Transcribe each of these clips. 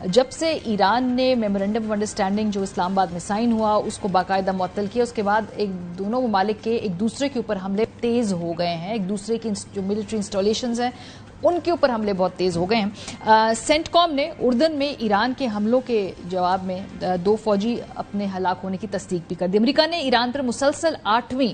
جب سے ایران نے میمورنڈم آف انڈرسٹینڈنگ جو اسلام آباد میں سائن ہوا اس کو باقاعدہ معطل کیا، اس کے بعد دونوں ممالک کے ایک دوسرے کے اوپر حملے تیز ہو گئے ہیں، ایک دوسرے کی جو ملٹری انسٹالیشنز ہیں ان کے اوپر حملے بہت تیز ہو گئے ہیں۔ سینٹ کام نے اردن میں ایران کے حملوں کے جواب میں 2 فوجی اپنے ہلاک ہونے کی تصدیق بھی کر دی۔ امریکہ نے ایران پر مسلسل 8ویں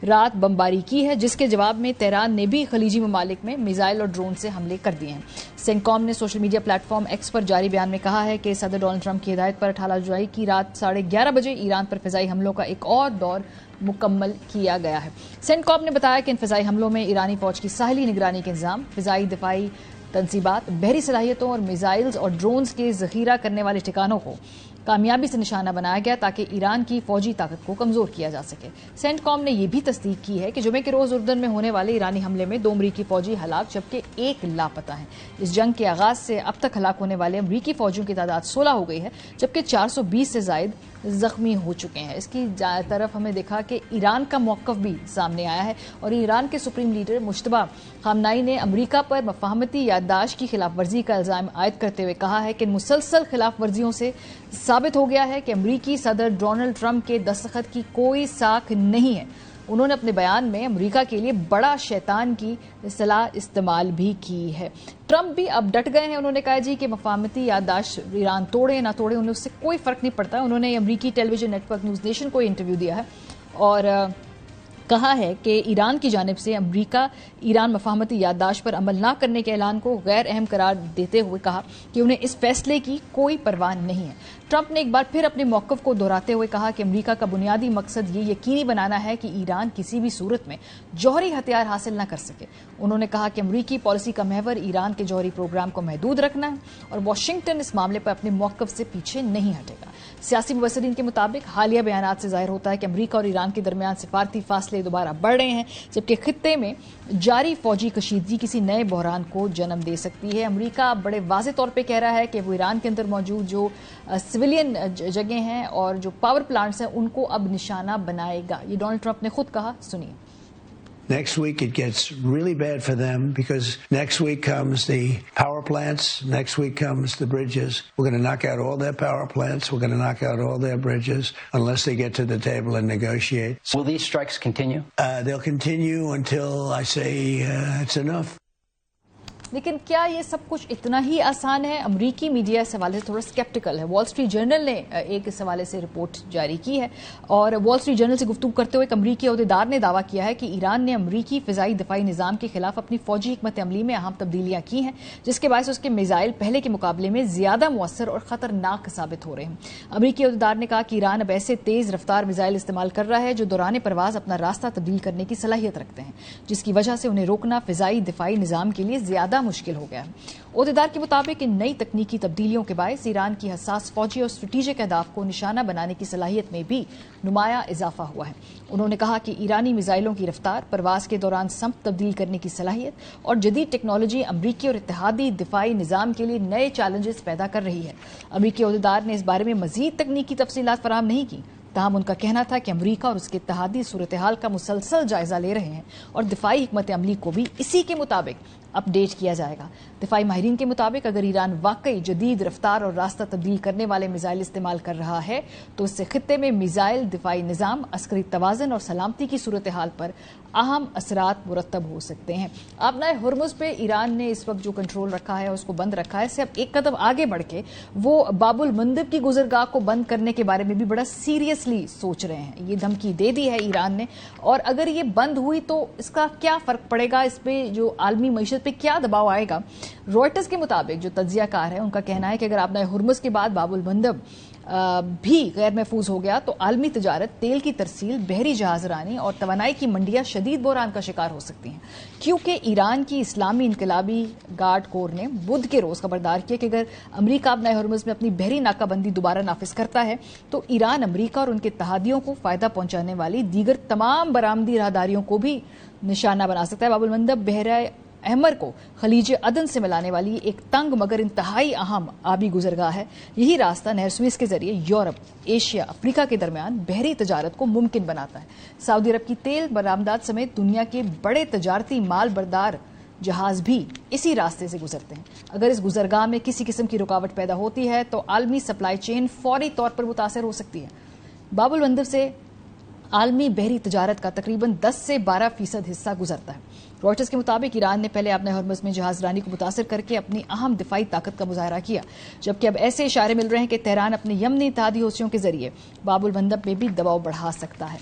رات بمباری کی ہے، جس کے جواب میں تہران نے بھی خلیجی ممالک میں میزائل اور ڈرون سے حملے کر دیے ہیں۔ سینٹ کام نے social media platform X پر جاری بیان میں کہا ہے کہ صدر ڈونلڈ ٹرمپ کی ہدایت پر 18 جولائی کی رات 11:30 بجے ایران پر فضائی حملوں کا ایک اور دور مکمل کیا گیا ہے۔ سینٹ کام نے بتایا کہ ان فضائی حملوں میں ایرانی فوج کی ساحلی نگرانی کے انتظام، فضائی دفاعی تنصیبات، بحری صلاحیتوں اور میزائلز اور ڈرونز کے ذخیرہ کرنے والے ٹھکانوں کو کامیابی سے نشانہ بنایا گیا تاکہ ایران کی فوجی طاقت کو کمزور کیا جا سکے۔ سینٹ کام نے یہ بھی تصدیق کی ہے کہ جمعے کے روز اردن میں ہونے والے ایرانی حملے میں 2 امریکی فوجی ہلاک جبکہ 1 لاپتہ ہیں۔ اس جنگ کے آغاز سے اب تک ہلاک ہونے والے امریکی فوجیوں کی تعداد 16 ہو گئی ہے جبکہ 420 سے زائد زخمی ہو چکے ہیں۔ اس کی طرف ہمیں دیکھا کہ ایران کا موقف بھی سامنے آیا ہے اور ایران کے سپریم لیڈر مجتبی خامنائی نے امریکہ پر مفاہمتی یادداشت کی خلاف ورزی کا الزام عائد کرتے ہوئے کہا ہے کہ مسلسل خلاف ورزیوں سے ثابت ہو گیا ہے کہ امریکی صدر ڈونلڈ ٹرمپ کے دستخط کی کوئی ساکھ نہیں ہے۔ انہوں نے اپنے بیان میں امریکہ کے لیے بڑا شیطان کی اصطلاح استعمال بھی کی ہے۔ ٹرمپ بھی اب ڈٹ گئے ہیں، انہوں نے کہا کہ مفاہمتی یادداشت ایران توڑے نہ توڑے انہیں اس سے کوئی فرق نہیں پڑتا۔ انہوں نے امریکی television network NewsNation کو انٹرویو دیا ہے اور کہا ہے کہ ایران کی جانب سے امریکہ ایران مفاہمتی یادداشت پر عمل نہ کرنے کے اعلان کو غیر اہم قرار دیتے ہوئے کہا کہ انہیں اس فیصلے کی کوئی پرواہ نہیں ہے۔ ٹرمپ نے ایک بار پھر اپنے موقف کو دہراتے ہوئے کہا کہ امریکہ کا بنیادی مقصد یہ یقینی بنانا ہے کہ ایران کسی بھی صورت میں جوہری ہتھیار حاصل نہ کر سکے۔ انہوں نے کہا کہ امریکی پالیسی کا محور ایران کے جوہری پروگرام کو محدود رکھنا ہے اور واشنگٹن اس معاملے پر اپنے موقف سے پیچھے نہیں ہٹے گا۔ سیاسی مبصرین کے مطابق حالیہ بیانات سے ظاہر ہوتا ہے کہ امریکہ اور ایران کے درمیان سفارتی فاصلے دوبارہ بڑھ رہے ہیں جبکہ خطے میں جاری فوجی کشیدگی کسی نئے بحران کو جنم دے سکتی ہے۔ امریکہ بڑے واضح طور پہ کہہ رہا ہے کہ وہ ایران کے اندر موجود جو سویلین جگہیں ہیں اور جو پاور پلانٹس ہیں ان کو اب نشانہ بنائے گا۔ یہ ڈونلڈ ٹرمپ نے خود کہا، سنیے۔ Next week it gets really bad for them because next week comes the power plants, next week comes the bridges. We're going to knock out all their power plants, we're going to knock out all their bridges unless they get to the table and negotiate. Will these strikes continue? They'll continue until I say it's enough. لیکن کیا یہ سب کچھ اتنا ہی آسان ہے؟ امریکی media اس حوالے سے تھوڑا سکیپٹیکل ہے۔ وال اسٹریٹ جرنل نے ایک اس حوالے سے رپورٹ جاری کی ہے اور وال اسٹریٹ جرنل سے گفتگو کرتے ہوئے ایک امریکی عہدیدار نے دعویٰ کیا ہے کہ ایران نے امریکی فضائی دفاعی نظام کے خلاف اپنی فوجی حکمت عملی میں اہم تبدیلیاں کی ہیں جس کے باعث اس کے میزائل پہلے کے مقابلے میں زیادہ مؤثر اور خطرناک ثابت ہو رہے ہیں۔ امریکی عہدیدار نے کہا کہ ایران اب ایسے تیز رفتار میزائل استعمال کر رہا ہے جو دوران پرواز اپنا راستہ تبدیل کرنے کی صلاحیت رکھتے ہیں جس کی وجہ سے انہیں روکنا فضائی دفاعی نظام کے لیے زیادہ مشکل ہو گیا ہے۔ عہدیدار کے مطابق ان نئی تکنیکی تبدیلیوں کے باعث ایران کی حساس فوجی اور اسٹریٹجک اہداف کو نشانہ بنانے کی صلاحیت میں بھی نمایاں اضافہ ہوا ہے۔ انہوں نے کہا کہ ایرانی میزائلوں کی رفتار، پرواز کے دوران سمت تبدیل کرنے کی صلاحیت اور جدید ٹیکنالوجی امریکی اور اتحادی دفاعی نظام کے لیے نئے چیلنجز پیدا کر رہی ہے۔ امریکی عہدیدار نے اس بارے میں مزید تکنیکی تفصیلات فراہم نہیں کی، تاہم ان کا کہنا تھا کہ امریکہ اور اس کے اتحادی صورتحال کا مسلسل جائزہ لے رہے ہیں اور دفاعی حکمت عملی کو بھی اسی کے مطابق اپ ڈیٹ کیا جائے گا۔ دفاعی ماہرین کے مطابق اگر ایران واقعی جدید رفتار اور راستہ تبدیل کرنے والے میزائل استعمال کر رہا ہے تو اس سے خطے میں میزائل دفاعی نظام، عسکری توازن اور سلامتی کی صورتحال پر اہم اثرات مرتب ہو سکتے ہیں۔ آبنائے ہرمز پہ ایران نے اس وقت جو کنٹرول رکھا ہے اس کو بند رکھا ہے، اس سے اب ایک قدم آگے بڑھ کے وہ باب المندب کی گزرگاہ کو بند کرنے کے بارے میں بھی بڑا سیریسلی سوچ رہے ہیں۔ یہ دھمکی دے دی ہے ایران نے اور اگر یہ بند ہوئی تو اس کا کیا فرق پڑے گا، اس پہ جو عالمی معیشت پہ کیا دباؤ آئے گا۔ رائٹرز کے مطابق جو تجزیہ کار ہے ان کا کہنا ہے کہ اگر آبنائے ہرمز کے بعد باب المندب بھی غیر محفوظ ہو گیا تو عالمی تجارت، تیل کی ترسیل، بحری جہاز رانی اور توانائی کی منڈیاں شدید بحران کا شکار ہو سکتی ہیں، کیونکہ ایران کی اسلامی انقلابی گارڈ کور نے بدھ کے روز خبردار کیا کہ اگر امریکہ آبنائے ہرمز میں اپنی بحری ناکہ بندی دوبارہ نافذ کرتا ہے تو ایران امریکہ اور ان کے اتحادیوں کو فائدہ پہنچانے والی دیگر تمام برآمدی راہداریوں کو بھی نشانہ بنا سکتا ہے۔ باب المندب بحیرہ احمر کو خلیج عدن سے ملانے والی ایک تنگ مگر انتہائی اہم آبی گزرگاہ ہے۔ یہی راستہ نہر سوئس کے ذریعے یورپ، ایشیا، افریقہ کے درمیان بحری تجارت کو ممکن بناتا ہے۔ سعودی عرب کی تیل برآمدات سمیت دنیا کے بڑے تجارتی مال بردار جہاز بھی اسی راستے سے گزرتے ہیں. اگر اس گزرگاہ میں کسی قسم کی رکاوٹ پیدا ہوتی ہے تو عالمی سپلائی چین فوری طور پر متاثر ہو سکتی ہے. باب المندب سے عالمی بحری تجارت کا تقریباً 10 سے 12% حصہ گزرتا ہے. روئٹرز کے مطابق ایران نے پہلے اپنے ہرمز میں جہاز رانی کو متاثر کر کے اپنی اہم دفاعی طاقت کا مظاہرہ کیا، جبکہ اب ایسے اشارے مل رہے ہیں کہ تہران اپنے یمنی اتحادی حوثیوں کے ذریعے باب المندب میں بھی دباؤ بڑھا سکتا ہے.